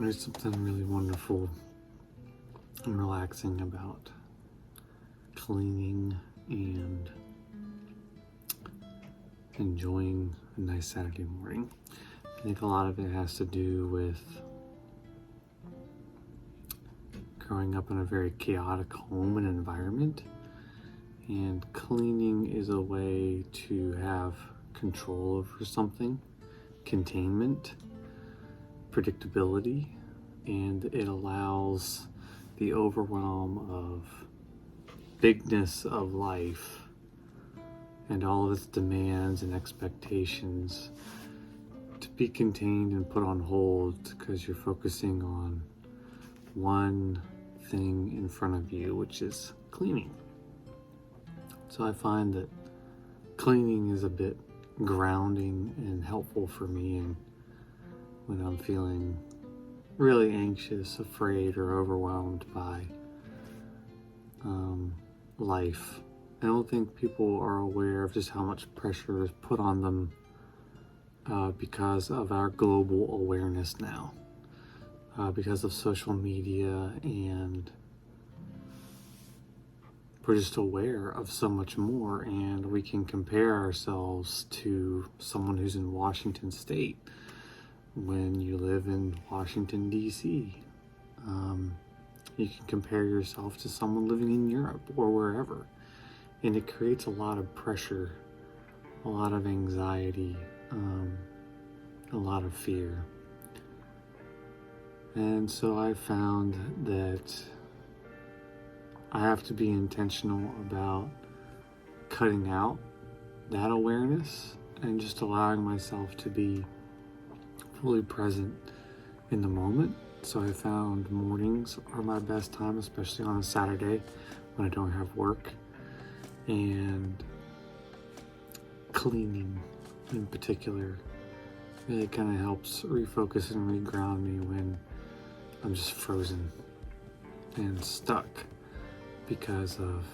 There's something really wonderful and relaxing about cleaning and enjoying a nice Saturday morning. I think a lot of it has to do with growing up in a very chaotic home and environment, and cleaning is a way to have control over something, containment, predictability, and it allows the overwhelm of bigness of life and all of its demands and expectations to be contained and put on hold, because you're focusing on one thing in front of you, which is cleaning. So I find that cleaning is a bit grounding and helpful for me, and when I'm feeling really anxious, afraid, or overwhelmed by life. I don't think people are aware of just how much pressure is put on them because of our global awareness now, because of social media, and we're just aware of so much more, and we can compare ourselves to someone who's in Washington State when you live in Washington, D.C. You can compare yourself to someone living in Europe or wherever, and it creates a lot of pressure, a lot of anxiety, a lot of fear. And so I found that I have to be intentional about cutting out that awareness and just allowing myself to be fully present in the moment. So I found mornings are my best time, especially on a Saturday when I don't have work, and cleaning in particular really kind of helps refocus and reground me when I'm just frozen and stuck because of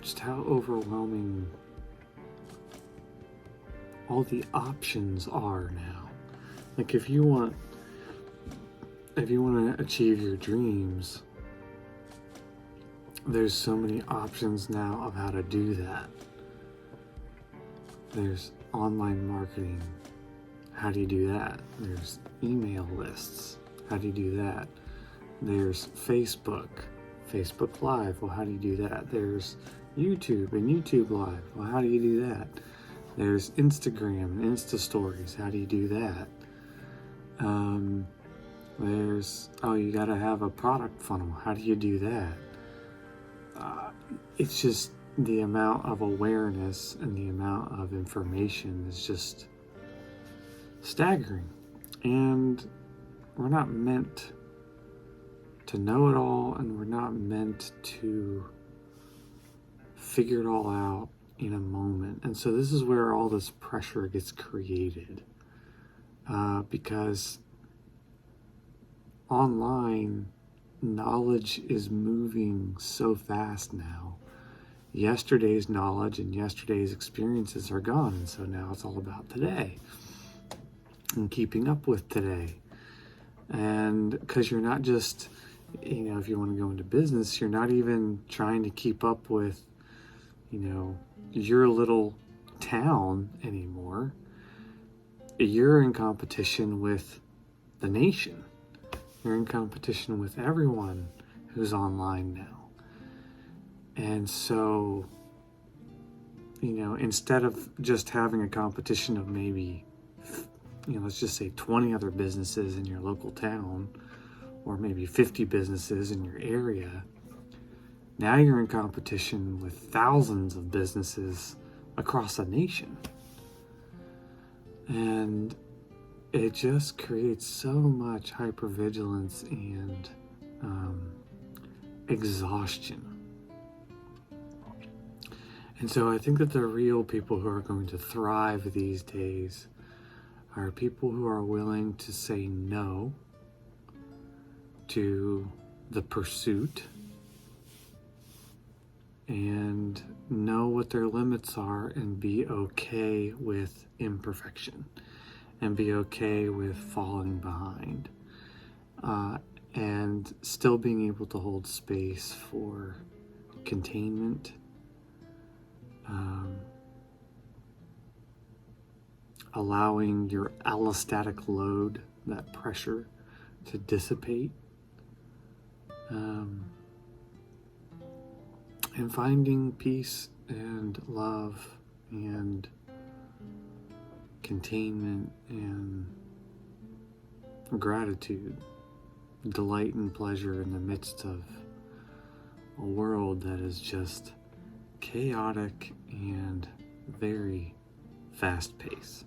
just how overwhelming all the options are now. Like if you want to achieve your dreams, there's so many options now of how to do that. There's online marketing. How do you do that? There's email lists. How do you do that? There's Facebook Live. Well, how do you do that? There's YouTube and YouTube Live. Well, how do you do that? There's Instagram and Insta Stories. How do you do that? You gotta have a product funnel. How do you do that? It's just the amount of awareness and the amount of information is just staggering. And we're not meant to know it all, and we're not meant to figure it all out in a moment. And so this is where all this pressure gets created, because online knowledge is moving so fast now. Yesterday's knowledge and yesterday's experiences are gone, and so now it's all about today and keeping up with today. And because you're not just, if you want to go into business, you're not even trying to keep up with, your little town anymore. You're in competition with the nation. You're in competition with everyone who's online now. And so, instead of just having a competition of maybe, let's just say 20 other businesses in your local town, or maybe 50 businesses in your area, now you're in competition with thousands of businesses across the nation. And it just creates so much hypervigilance and exhaustion. And so I think that the real people who are going to thrive these days are people who are willing to say no to the pursuit and know what their limits are and be okay with imperfection and be okay with falling behind, and still being able to hold space for containment, allowing your allostatic load, that pressure, to dissipate, and finding peace and love and containment and gratitude, delight and pleasure in the midst of a world that is just chaotic and very fast paced.